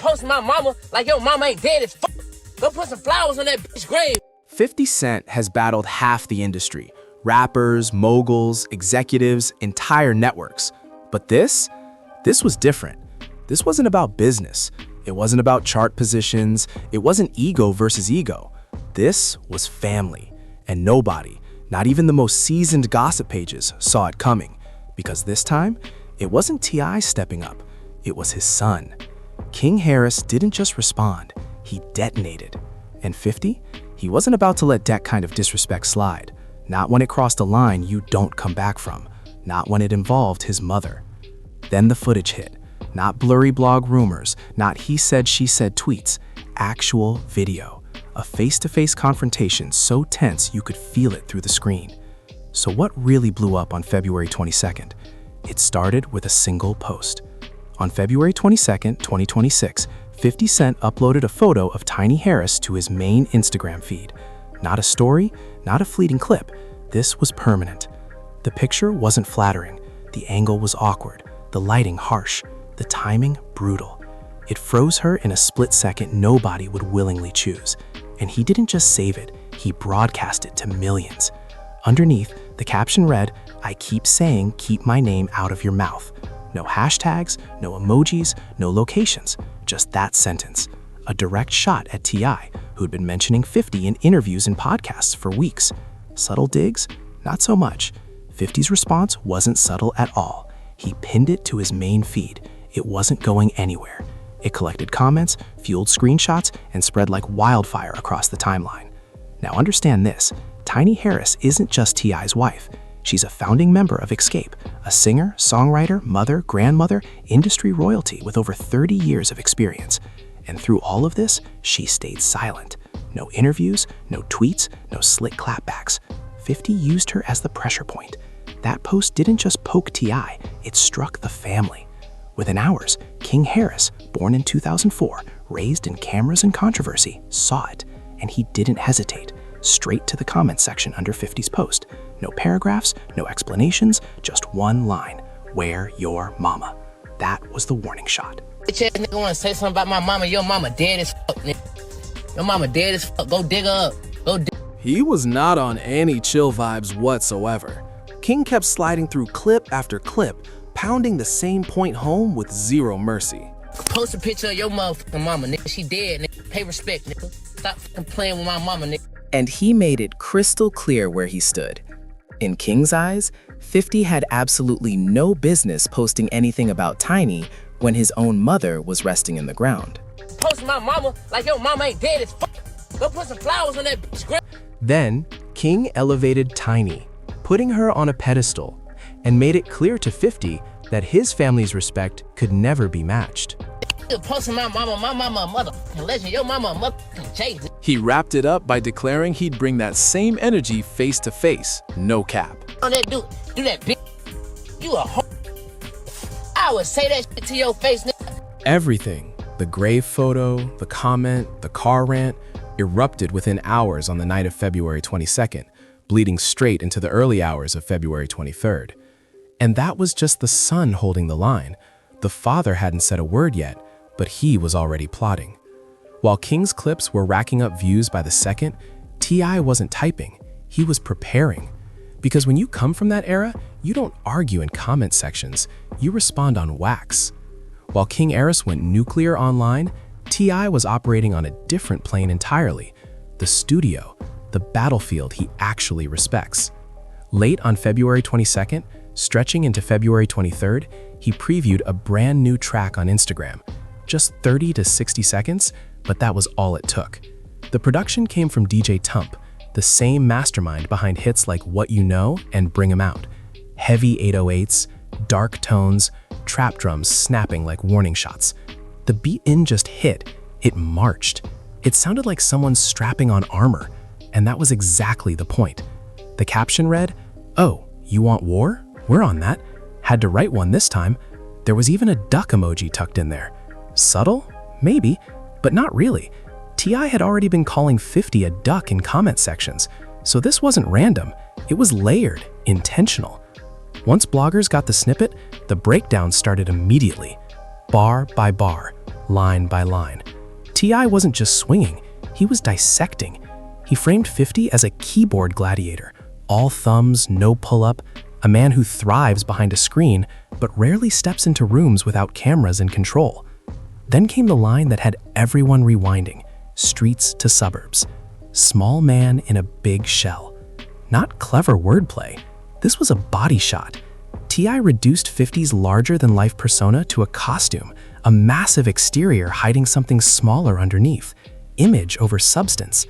posting my mama like your mama ain't dead as fuck. Go put some flowers on that bitch grave. 50 Cent has battled half the industry. Rappers, moguls, executives, entire networks. But this was different. This wasn't about business. It wasn't about chart positions. It wasn't ego versus ego. This was family. And nobody, not even the most seasoned gossip pages, saw it coming. Because this time, it wasn't T.I. stepping up. It was his son. King Harris didn't just respond. He detonated. And 50? He wasn't about to let that kind of disrespect slide. Not when it crossed a line you don't come back from. Not when it involved his mother. Then the footage hit. Not blurry blog rumors, not he said, she said tweets. Actual video. A face-to-face confrontation so tense you could feel it through the screen. So what really blew up on February 22nd? It started with a single post. On February 22nd, 2026, 50 Cent uploaded a photo of Tiny Harris to his main Instagram feed. Not a story, not a fleeting clip. This was permanent. The picture wasn't flattering. The angle was awkward. The lighting harsh. The timing brutal. It froze her in a split second nobody would willingly choose. And he didn't just save it, he broadcast it to millions. Underneath, the caption read, "I keep saying keep my name out of your mouth." No hashtags, no emojis, no locations, just that sentence. A direct shot at T.I., who'd been mentioning 50 in interviews and podcasts for weeks. Subtle digs? Not so much. 50's response wasn't subtle at all. He pinned it to his main feed. It wasn't going anywhere. It collected comments, fueled screenshots, and spread like wildfire across the timeline. Now understand this, Tiny Harris isn't just T.I.'s wife. She's a founding member of Xscape, a singer, songwriter, mother, grandmother, industry royalty with over 30 years of experience. And through all of this, she stayed silent. No interviews, no tweets, no slick clapbacks. 50 used her as the pressure point. That post didn't just poke T.I., it struck the family. Within hours, King Harris, born in 2004, raised in cameras and controversy, saw it, and he didn't hesitate. Straight to the comments section under 50's post. No paragraphs, no explanations, just one line. Where your mama? That was the warning shot. Bitch ass nigga wanna say something about my mama, your mama dead as fuck, nigga. Your mama dead as fuck, go dig her up. Go dig. He was not on any chill vibes whatsoever. King kept sliding through clip after clip, pounding the same point home with zero mercy. Post a picture of your motherfucking mama, nigga. She dead, nigga. Pay respect, nigga. Stop fucking playing with my mama, nigga. And he made it crystal clear where he stood. In King's eyes, 50 had absolutely no business posting anything about Tiny when his own mother was resting in the ground. Posting my mama like your mama ain't dead as fuck. Go put some flowers on that bitch grave. Then, King elevated Tiny, putting her on a pedestal, and made it clear to 50 that his family's respect could never be matched. Posting my mama motherfucking legend, your mama motherfucking Jay. He wrapped it up by declaring he'd bring that same energy face to face, no cap. On that do that bitch. You a hoe. I would say that shit to your face, nigga. Everything, the grave photo, the comment, the car rant, erupted within hours on the night of February 22nd, bleeding straight into the early hours of February 23rd. And that was just the son holding the line. The father hadn't said a word yet, but he was already plotting. While King's clips were racking up views by the second, T.I. wasn't typing, he was preparing. Because when you come from that era, you don't argue in comment sections, you respond on wax. While King Harris went nuclear online, T.I. was operating on a different plane entirely, the studio, the battlefield he actually respects. Late on February 22nd, stretching into February 23rd, he previewed a brand new track on Instagram. Just 30 to 60 seconds, but that was all it took. The production came from DJ Tump, the same mastermind behind hits like What You Know and Bring 'Em Out. Heavy 808s, dark tones, trap drums snapping like warning shots. The beat didn't just hit, it marched. It sounded like someone strapping on armor, and that was exactly the point. The caption read, "Oh, you want war? We're on that." Had to write one this time. There was even a duck emoji tucked in there. Subtle? Maybe, but not really. T.I. had already been calling 50 a duck in comment sections, so this wasn't random. It was layered, intentional. Once bloggers got the snippet, the breakdown started immediately. Bar by bar, line by line. T.I. wasn't just swinging, he was dissecting. He framed 50 as a keyboard gladiator, all thumbs, no pull-up, a man who thrives behind a screen but rarely steps into rooms without cameras and control. Then came the line that had everyone rewinding, streets to suburbs. Small man in a big shell. Not clever wordplay. This was a body shot. T.I. reduced 50's larger-than-life persona to a costume, a massive exterior hiding something smaller underneath, image over substance.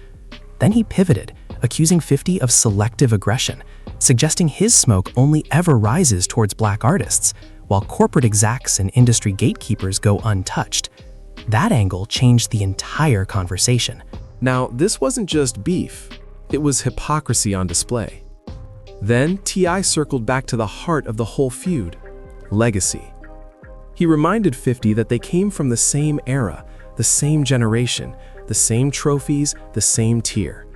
Then he pivoted, accusing 50 of selective aggression, suggesting his smoke only ever rises towards black artists, while corporate execs and industry gatekeepers go untouched. That angle changed the entire conversation. Now, this wasn't just beef, it was hypocrisy on display. Then, T.I. circled back to the heart of the whole feud, legacy. He reminded 50 that they came from the same era, the same generation, the same trophies, the same tier.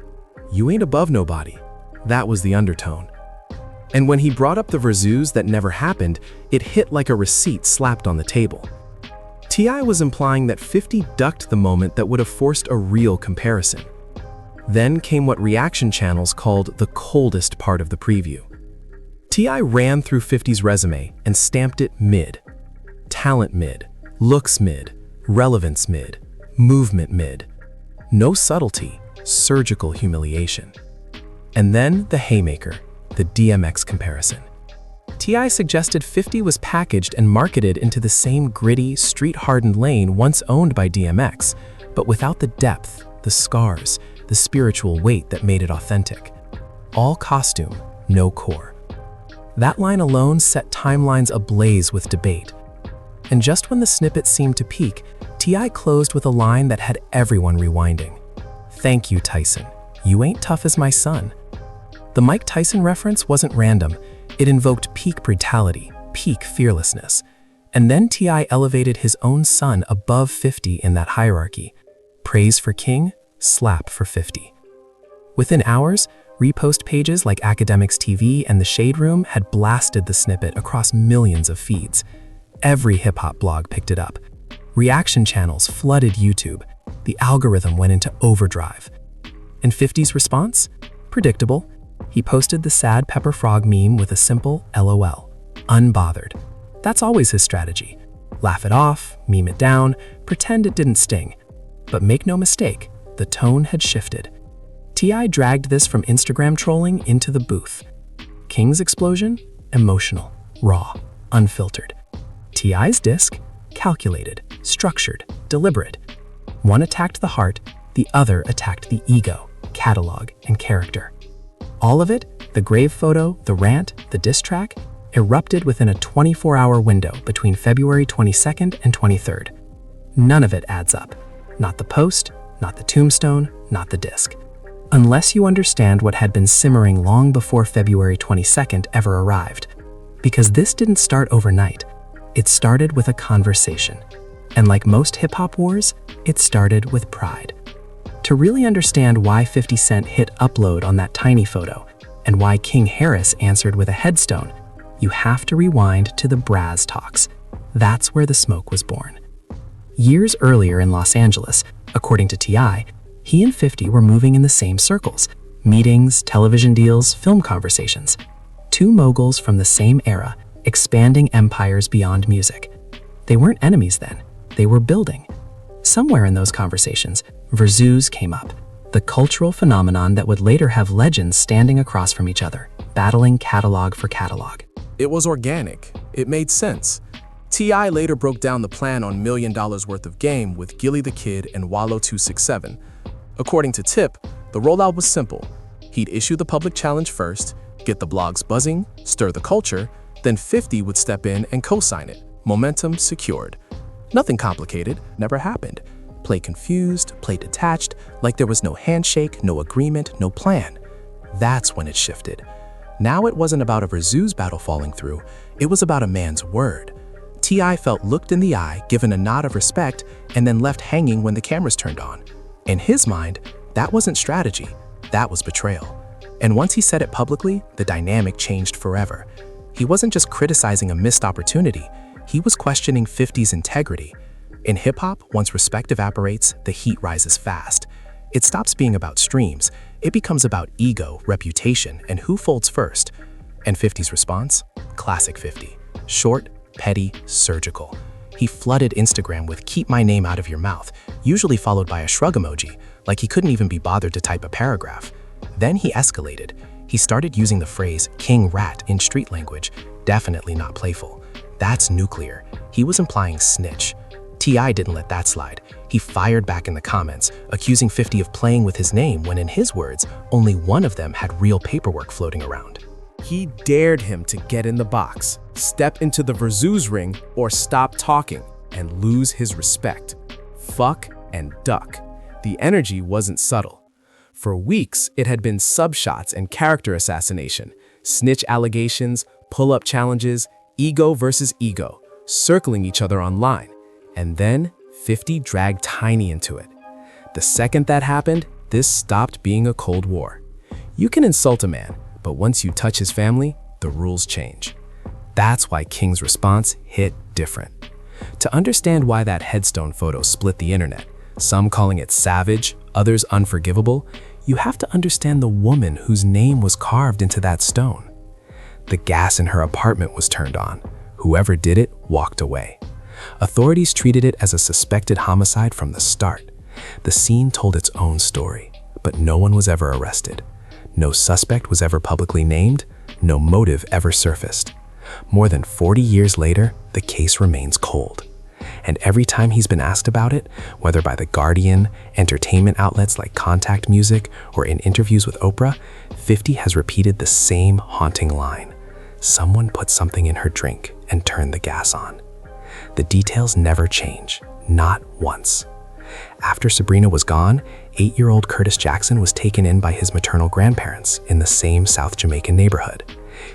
You ain't above nobody. That was the undertone. And when he brought up the Verzoos that never happened, it hit like a receipt slapped on the table. T.I. was implying that 50 ducked the moment that would have forced a real comparison. Then came what reaction channels called the coldest part of the preview. T.I. ran through 50's resume and stamped it mid. Talent mid, looks mid, relevance mid, movement mid. No subtlety, surgical humiliation. And then the haymaker, the DMX comparison. T.I. suggested 50 was packaged and marketed into the same gritty, street-hardened lane once owned by DMX, but without the depth, the scars, the spiritual weight that made it authentic. All costume, no core. That line alone set timelines ablaze with debate. And just when the snippet seemed to peak, T.I. closed with a line that had everyone rewinding. "Thank you, Tyson. You ain't tough as my son." The Mike Tyson reference wasn't random. It invoked peak brutality, peak fearlessness. And then T.I. elevated his own son above 50 in that hierarchy. Praise for King, slap for 50. Within hours, repost pages like Academics TV and The Shade Room had blasted the snippet across millions of feeds. Every hip-hop blog picked it up. Reaction channels flooded YouTube. The algorithm went into overdrive. And 50's response? Predictable. He posted the sad Pepper Frog meme with a simple LOL. Unbothered. That's always his strategy. Laugh it off, meme it down, pretend it didn't sting. But make no mistake, the tone had shifted. T.I. dragged this from Instagram trolling into the booth. King's explosion? Emotional, raw, unfiltered. T.I.'s disc? Calculated, structured, deliberate. One attacked the heart, the other attacked the ego, catalog, and character. All of it, the grave photo, the rant, the diss track, erupted within a 24-hour window between February 22nd and 23rd. None of it adds up. Not the post, not the tombstone, not the disc. Unless you understand what had been simmering long before February 22nd ever arrived. Because this didn't start overnight. It started with a conversation. And like most hip-hop wars, it started with pride. To really understand why 50 Cent hit upload on that tiny photo, and why King Harris answered with a headstone, you have to rewind to the Braz talks. That's where the smoke was born. Years earlier in Los Angeles, according to T.I., he and 50 were moving in the same circles. Meetings, television deals, film conversations. Two moguls from the same era, expanding empires beyond music. They weren't enemies then. They were building. Somewhere in those conversations, Verzoos came up, the cultural phenomenon that would later have legends standing across from each other, battling catalog for catalog. It was organic. It made sense. T.I. later broke down the plan on $1 million worth of game with Gilly the Kid and Wallow 267. According to Tip, the rollout was simple. He'd issue the public challenge first, get the blogs buzzing, stir the culture, then 50 would step in and co-sign it. Momentum secured. Nothing complicated, never happened. Play confused, play detached, like there was no handshake, no agreement, no plan. That's when it shifted. Now it wasn't about a Verzoos battle falling through, it was about a man's word. T.I. felt looked in the eye, given a nod of respect, and then left hanging when the cameras turned on. In his mind, that wasn't strategy, that was betrayal. And once he said it publicly, the dynamic changed forever. He wasn't just criticizing a missed opportunity, he was questioning 50's integrity. In hip-hop, once respect evaporates, the heat rises fast. It stops being about streams. It becomes about ego, reputation, and who folds first. And 50's response? Classic 50. Short, petty, surgical. He flooded Instagram with "keep my name out of your mouth," usually followed by a shrug emoji, like he couldn't even be bothered to type a paragraph. Then he escalated. He started using the phrase "king rat" in street language, definitely not playful. That's nuclear. He was implying snitch. T.I. didn't let that slide. He fired back in the comments, accusing 50 of playing with his name when, in his words, only one of them had real paperwork floating around. He dared him to get in the box, step into the Verzeus ring, or stop talking and lose his respect. Fuck and duck. The energy wasn't subtle. For weeks, it had been subshots and character assassination, snitch allegations, pull-up challenges, ego versus ego, circling each other online. And then 50 dragged Tiny into it. The second that happened, this stopped being a Cold War. You can insult a man, but once you touch his family, the rules change. That's why King's response hit different. To understand why that headstone photo split the internet, some calling it savage, others unforgivable, you have to understand the woman whose name was carved into that stone. The gas in her apartment was turned on. Whoever did it walked away. Authorities treated it as a suspected homicide from the start. The scene told its own story, but no one was ever arrested. No suspect was ever publicly named, no motive ever surfaced. More than 40 years later, the case remains cold. And every time he's been asked about it, whether by The Guardian, entertainment outlets like Contact Music, or in interviews with Oprah, 50 has repeated the same haunting line. Someone put something in her drink and turned the gas on. The details never change, not once. After Sabrina was gone, 8-year-old Curtis Jackson was taken in by his maternal grandparents in the same South Jamaican neighborhood.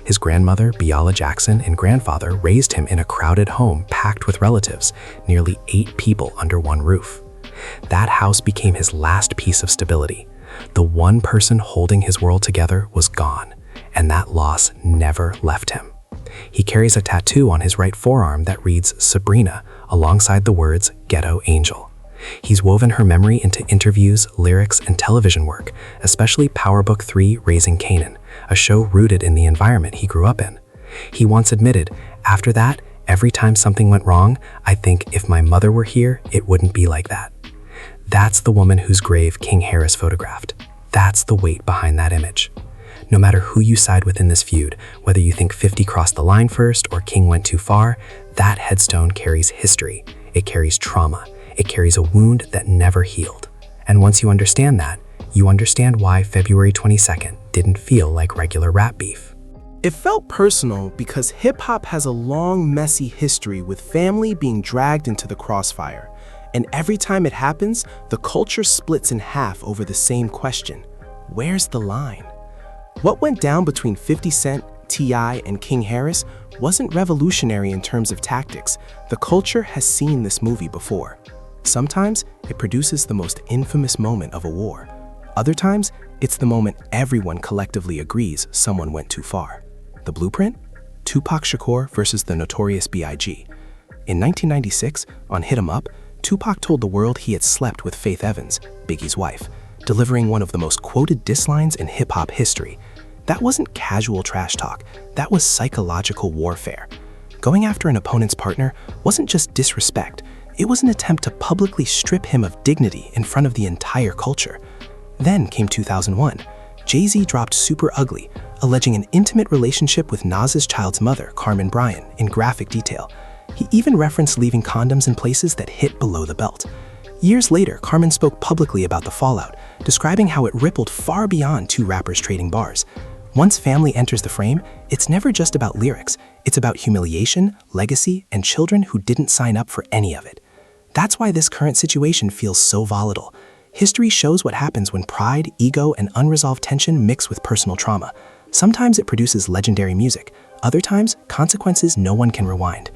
His grandmother, Biala Jackson, and grandfather raised him in a crowded home packed with relatives, nearly 8 people under one roof. That house became his last piece of stability. The one person holding his world together was gone, and that loss never left him. He carries a tattoo on his right forearm that reads Sabrina alongside the words Ghetto Angel. He's woven her memory into interviews, lyrics, and television work, especially Power Book 3 Raising Kanan, a show rooted in the environment he grew up in. He once admitted, "After that, every time something went wrong, I think if my mother were here, it wouldn't be like that." That's the woman whose grave King Harris photographed. That's the weight behind that image. No matter who you side with in this feud, whether you think 50 crossed the line first or King went too far, that headstone carries history. It carries trauma. It carries a wound that never healed. And once you understand that, you understand why February 22nd didn't feel like regular rap beef. It felt personal because hip-hop has a long, messy history with family being dragged into the crossfire. And every time it happens, the culture splits in half over the same question. Where's the line? What went down between 50 Cent, T.I., and King Harris wasn't revolutionary in terms of tactics. The culture has seen this movie before. Sometimes it produces the most infamous moment of a war. Other times, it's the moment everyone collectively agrees someone went too far. The blueprint? Tupac Shakur versus the Notorious B.I.G. In 1996, on Hit 'Em Up, Tupac told the world he had slept with Faith Evans, Biggie's wife, delivering one of the most quoted diss lines in hip-hop history. That wasn't casual trash talk, that was psychological warfare. Going after an opponent's partner wasn't just disrespect, it was an attempt to publicly strip him of dignity in front of the entire culture. Then came 2001. Jay-Z dropped Super Ugly, alleging an intimate relationship with Nas's child's mother, Carmen Bryan, in graphic detail. He even referenced leaving condoms in places that hit below the belt. Years later, Carmen spoke publicly about the fallout, describing how it rippled far beyond two rappers trading bars. Once family enters the frame, it's never just about lyrics. It's about humiliation, legacy, and children who didn't sign up for any of it. That's why this current situation feels so volatile. History shows what happens when pride, ego, and unresolved tension mix with personal trauma. Sometimes it produces legendary music. Other times, consequences no one can rewind.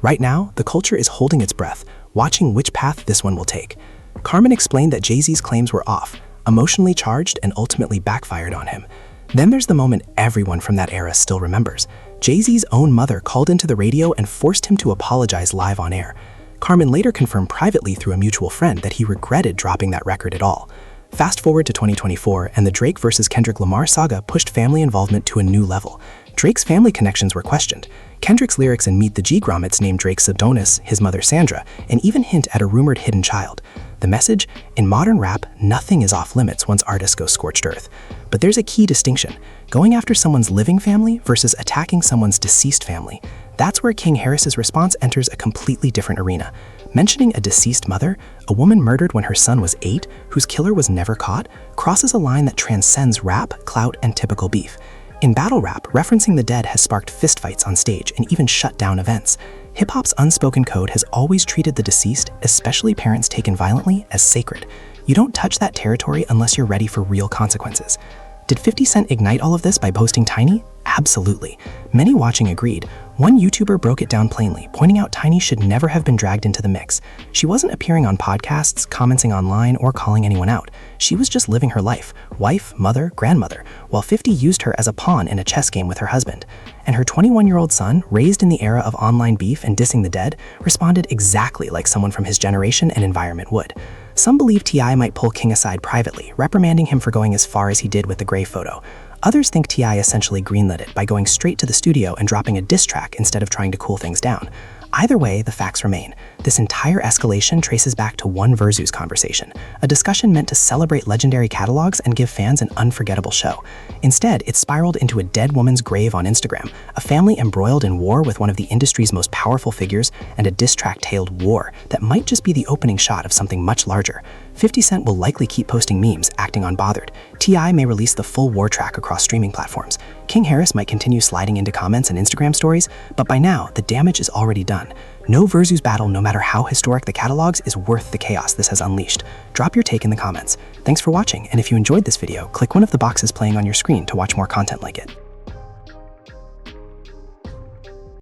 Right now, the culture is holding its breath, watching which path this one will take. Carmen explained that Jay-Z's claims were off, emotionally charged, and ultimately backfired on him. Then there's the moment everyone from that era still remembers. Jay-Z's own mother called into the radio and forced him to apologize live on air. Carmen later confirmed privately through a mutual friend that he regretted dropping that record at all. Fast forward to 2024, and the Drake versus Kendrick Lamar saga pushed family involvement to a new level. Drake's family connections were questioned. Kendrick's lyrics in Meet the G Grommets named Drake's Adonis, his mother Sandra, and even hint at a rumored hidden child. The message? In modern rap, nothing is off limits once artists go scorched earth. But there's a key distinction: going after someone's living family versus attacking someone's deceased family. That's where King Harris's response enters a completely different arena. Mentioning a deceased mother, a woman murdered when her son was 8, whose killer was never caught, crosses a line that transcends rap, clout, and typical beef. In battle rap, referencing the dead has sparked fistfights on stage and even shut down events. Hip-hop's unspoken code has always treated the deceased, especially parents taken violently, as sacred. You don't touch that territory unless you're ready for real consequences. Did 50 Cent ignite all of this by posting Tiny? Absolutely. Many watching agreed. One YouTuber broke it down plainly, pointing out Tiny should never have been dragged into the mix. She wasn't appearing on podcasts, commenting online, or calling anyone out. She was just living her life, wife, mother, grandmother, while 50 used her as a pawn in a chess game with her husband. And her 21-year-old son, raised in the era of online beef and dissing the dead, responded exactly like someone from his generation and environment would. Some believe T.I. might pull King aside privately, reprimanding him for going as far as he did with the Gray photo. Others think T.I. essentially greenlit it by going straight to the studio and dropping a diss track instead of trying to cool things down. Either way, the facts remain. This entire escalation traces back to one Versus conversation, a discussion meant to celebrate legendary catalogs and give fans an unforgettable show. Instead, it spiraled into a dead woman's grave on Instagram, a family embroiled in war with one of the industry's most powerful figures, and a diss track-tailed war that might just be the opening shot of something much larger. 50 Cent will likely keep posting memes, acting unbothered. T.I. may release the full war track across streaming platforms. King Harris might continue sliding into comments and Instagram stories, but by now, the damage is already done. No Versus battle, no matter how historic the catalogs, is worth the chaos this has unleashed. Drop your take in the comments. Thanks for watching, and if you enjoyed this video, click one of the boxes playing on your screen to watch more content like it.